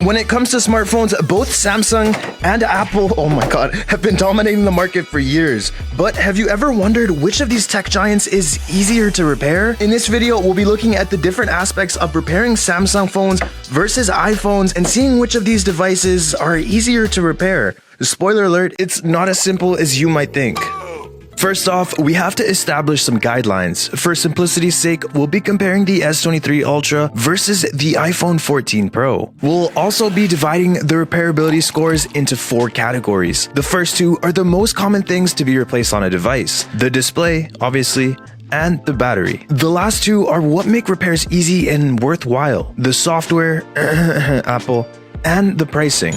When it comes to smartphones, both Samsung and Apple, oh my god, have been dominating the market for years. But have you ever wondered which of these tech giants is easier to repair? In this video, we'll be looking at the different aspects of repairing Samsung phones versus iPhones and seeing which of these devices are easier to repair. Spoiler alert, it's not as simple as you might think. First off, we have to establish some guidelines. For simplicity's sake, we'll be comparing the S23 Ultra versus the iPhone 14 Pro. We'll also be dividing the repairability scores into 4 categories. The first 2 are the most common things to be replaced on a device: the display, obviously, and the battery. The last 2 are what make repairs easy and worthwhile: the software, Apple, and the pricing.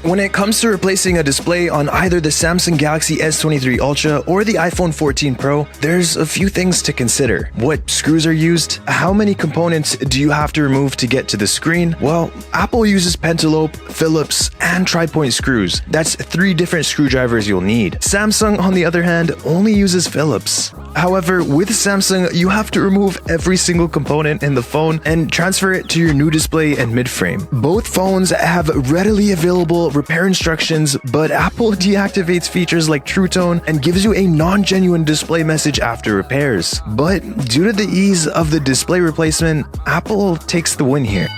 When it comes to replacing a display on either the Samsung Galaxy S23 Ultra or the iPhone 14 Pro, there's a few things to consider. What screws are used? How many components do you have to remove to get to the screen? Well, Apple uses pentalobe, Phillips, and tri-point screws. That's 3 different screwdrivers you'll need. Samsung, on the other hand, only uses Phillips. However, with Samsung, you have to remove every single component in the phone and transfer it to your new display and mid-frame. Both phones have readily available repair instructions, but Apple deactivates features like True Tone and gives you a non-genuine display message after repairs. But due to the ease of the display replacement, Apple takes the win here.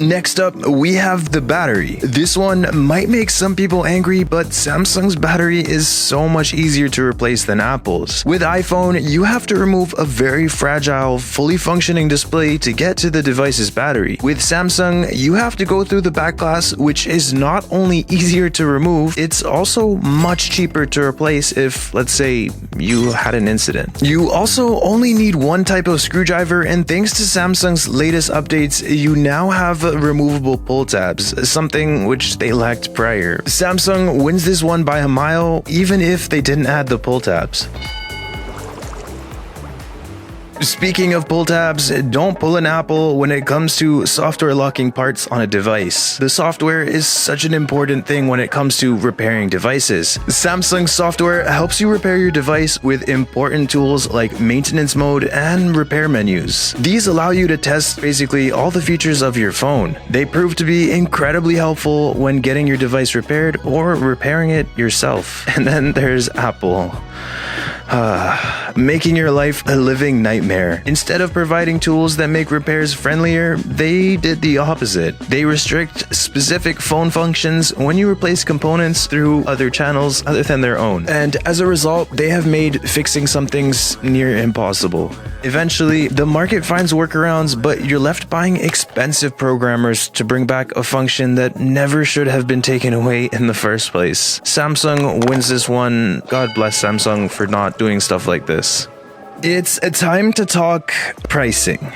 Next up, we have the battery. This one might make some people angry, but Samsung's battery is so much easier to replace than Apple's. With iPhone, you have to remove a very fragile, fully functioning display to get to the device's battery. With Samsung, you have to go through the back glass, which is not only easier to remove, it's also much cheaper to replace if, let's say, you had an incident. You also only need one type of screwdriver, and thanks to Samsung's latest updates, you now have removable pull tabs, something which they lacked prior. Samsung wins this one by a mile, even if they didn't add the pull tabs. Speaking of pull tabs, don't pull an Apple when it comes to software locking parts on a device. The software is such an important thing when it comes to repairing devices. Samsung software helps you repair your device with important tools like maintenance mode and repair menus. These allow you to test basically all the features of your phone. They prove to be incredibly helpful when getting your device repaired or repairing it yourself. And then there's Apple. Making your life a living nightmare. Instead of providing tools that make repairs friendlier, they did the opposite. They restrict specific phone functions when you replace components through other channels other than their own. And as a result, they have made fixing some things near impossible. Eventually, the market finds workarounds, but you're left buying expensive programmers to bring back a function that never should have been taken away in the first place. Samsung wins this one. God bless Samsung for not doing stuff like this. It's a time to talk pricing.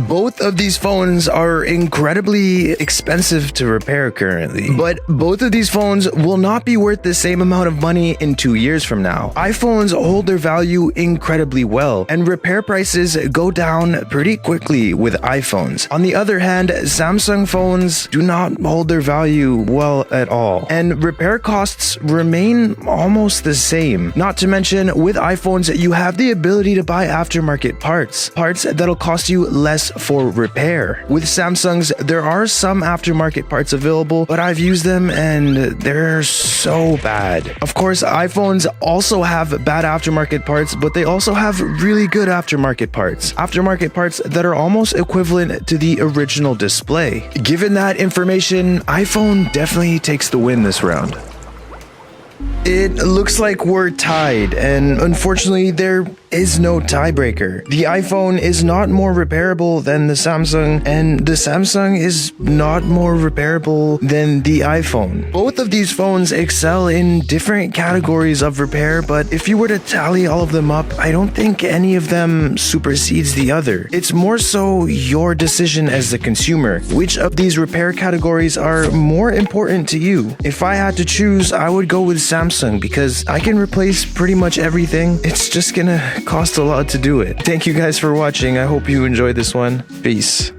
Both of these phones are incredibly expensive to repair currently, but both of these phones will not be worth the same amount of money in 2 years from now. iPhones hold their value incredibly well, and repair prices go down pretty quickly with iPhones. On the other hand, Samsung phones do not hold their value well at all, and repair costs remain almost the same. Not to mention, with iPhones, you have the ability to buy aftermarket parts that'll cost you less for repair. With Samsungs, there are some aftermarket parts available, but I've used them and they're so bad. Of course, iPhones also have bad aftermarket parts, but they also have really good aftermarket parts. Aftermarket parts that are almost equivalent to the original display. Given that information, iPhone definitely takes the win this round. It looks like we're tied, and unfortunately there is no tiebreaker. The iPhone is not more repairable than the Samsung, and the Samsung is not more repairable than the iPhone. Both of these phones excel in different categories of repair, but if you were to tally all of them up, I don't think any of them supersedes the other. It's more so your decision as the consumer. Which of these repair categories are more important to you? If I had to choose, I would go with Samsung because I can replace pretty much everything. It's just gonna cost a lot to do it. Thank you guys for watching. I hope you enjoyed this one. Peace.